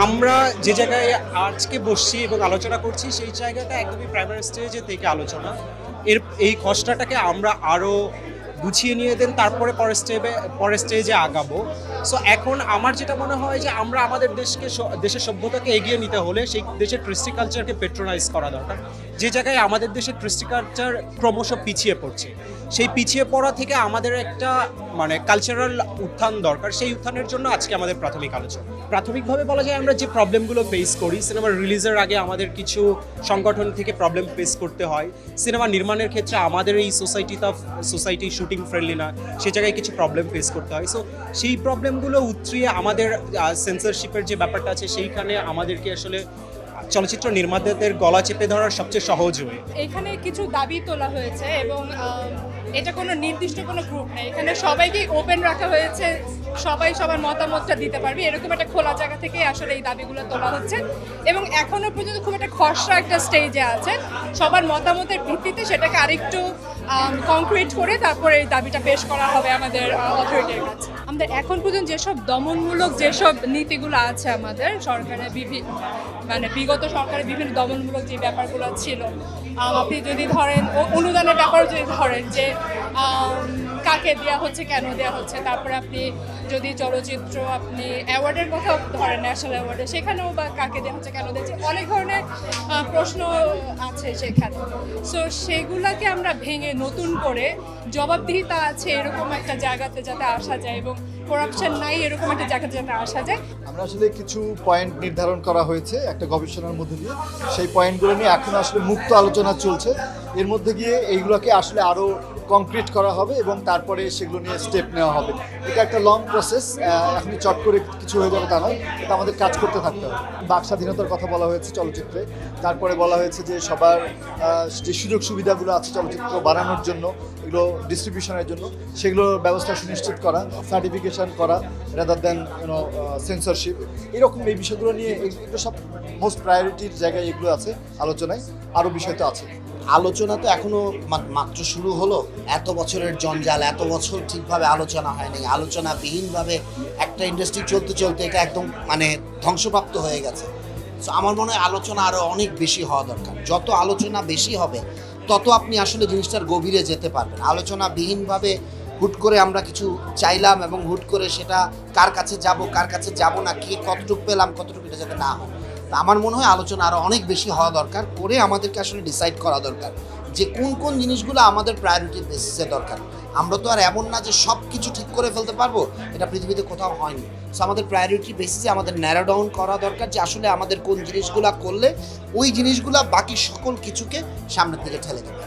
আমরা যে জায়গায় আজকে বসছি এবং আলোচনা করছি সেই জায়গাটা একদমই প্রাইমারি স্টেজে থেকে আলোচনা। এই কষ্টটাকে আমরা আরও গুছিয়ে নিয়ে দেন তারপরে পরের স্টেজে আগাবো। সো এখন আমার যেটা মনে হয় যে আমরা আমাদের দেশের সভ্যতাকে এগিয়ে নিতে হলে সেই দেশের কৃষ্টি কালচারকে পেট্রোনাইজ করা দরকার। যে জায়গায় আমাদের দেশের কৃষ্টি কালচার ক্রমশ পিছিয়ে পড়ছে, সেই পিছিয়ে পড়া থেকে আমাদের একটা কালচারাল উত্থান দরকার। সেই উত্থানের জন্য আজকে আমাদের প্রাথমিক আলোচনা। প্রাথমিকভাবে বলা যায় আমরা যে প্রবলেমগুলো ফেস করি, সিনেমা রিলিজের আগে আমাদের কিছু সংগঠন থেকে প্রবলেম ফেস করতে হয়। সিনেমা নির্মাণের ক্ষেত্রে আমাদের এই সোসাইটি শুটিং ফ্রেন্ডলি না, সে জায়গায় কিছু প্রবলেম ফেস করতে হয়। সো সেই প্রবলেমগুলো উতরিয়ে আমাদের সেন্সরশিপের যে ব্যাপারটা আছে সেইখানে আমাদেরকে আসলে চলচ্চিত্র নির্মাতাদের গলা চেপে ধরার সবচেয়ে সহজ ওয়ে। এখানে কিছু দাবি তোলা হয়েছে এবং এটা কোনো নির্দিষ্ট কোনো গ্রুপ নেই, এখানে সবাইকে ওপেন রাখা হয়েছে, সবাই সবার মতামতটা দিতে পারবে এরকম একটা খোলা জায়গা থেকে আসলে এই দাবিগুলো তোলা হচ্ছে এবং এখনও পর্যন্ত খুব একটা খসড়া একটা স্টেজে আছে। সবার মতামতের ভিত্তিতে সেটাকে আরেকটু কংক্রিট করে তারপরে এই দাবিটা পেশ করা হবে আমাদের অথরিটির কাছে। আমাদের এখন পর্যন্ত যেসব দমনমূলক যেসব নীতিগুলো আছে আমাদের সরকারের বিগত সরকারের বিভিন্ন দমনমূলক যে ব্যাপারগুলো ছিল, আপনি যদি ধরেন অনুদানের ব্যাপারও যদি ধরেন যে কাকে দেওয়া হচ্ছে, কেন দেওয়া হচ্ছে, তারপরে আপনি যদি চলচ্চিত্র আপনি অ্যাওয়ার্ডের কথা ধরেন, ন্যাশনাল অ্যাওয়ার্ডে, সেখানেও বা কাকে দেওয়া হচ্ছে, কেন দিচ্ছে, অনেক ধরনের প্রশ্ন আছে সেখানে। সো সেগুলোকে আমরা ভেঙে নতুন করে জবাবদিহিতা আছে এরকম একটা জায়গাতে যাতে আসা যায় এবং করাপশন নাই এরকম একটা জায়গাতে যাতে আসা যায়। আমরা আসলে কিছু পয়েন্ট নির্ধারণ করা হয়েছে একটা গবেষণার মধ্যে দিয়ে, সেই পয়েন্টগুলো নিয়ে এখন আসলে মুক্ত আলোচনা চলছে। এর মধ্যে গিয়ে এইগুলোকে আসলে আরও কংক্রিট করা হবে এবং তারপরে সেগুলো নিয়ে স্টেপ নেওয়া হবে। এটা একটা লং প্রসেস, এখনই চট করে কিছু হয়ে যাবে তা নয়, এটা আমাদের কাজ করতে থাকতে হবে। বাক স্বাধীনতার কথা বলা হয়েছে চলচ্চিত্রে, তারপরে বলা হয়েছে যে সবার যে সুযোগ সুবিধাগুলো আছে চলচ্চিত্র বানানোর জন্য, এগুলো ডিস্ট্রিবিউশনের জন্য, সেগুলোর ব্যবস্থা সুনিশ্চিত করা, সার্টিফিকেশন করা রাদার দেন সেন্সরশিপ, এরকম এই বিষয়গুলো নিয়ে এগুলো সব মোস্ট প্রায়োরিটির জায়গায় এগুলো আছে আলোচনায়। আরও বিষয় তো আছে। আলোচনা তো এখনো মাত্র শুরু হলো, এত বছরের জঞ্জাল, এত বছর ঠিকভাবে আলোচনা হয়নি, আলোচনাবিহীনভাবে একটা ইন্ডাস্ট্রি চলতে চলতে এটা একদম ধ্বংসপ্রাপ্ত হয়ে গেছে। সো আমার মনে হয় আলোচনা আরও অনেক বেশি হওয়া দরকার। যত আলোচনা বেশি হবে তত আপনি আসলে জিনিসটার গভীরে যেতে পারবেন। আলোচনাবিহীনভাবে হুট করে আমরা কিছু চাইলাম এবং হুট করে সেটা কার কাছে যাব না, কে কতটুকু পেলাম কতটুকু, এটা যাতে না হয়। আমার মনে হয় আলোচনা আরও অনেক বেশি হওয়া দরকার, করে আমাদেরকে আসলে ডিসাইড করা দরকার যে কোন কোন জিনিসগুলো আমাদের প্রায়োরিটি বেসিসে দরকার। আমরা তো আর এমন না যে সব কিছু ঠিক করে ফেলতে পারবো, এটা পৃথিবীতে কোথাও হয়নি। সো আমাদের প্রায়োরিটি বেসিসে আমাদের ন্যারো ডাউন করা দরকার যে আসলে আমাদের কোন জিনিসগুলো করলে ওই জিনিসগুলো বাকি সকল কিছুকে সামনের দিকে ঠেলে দেবে।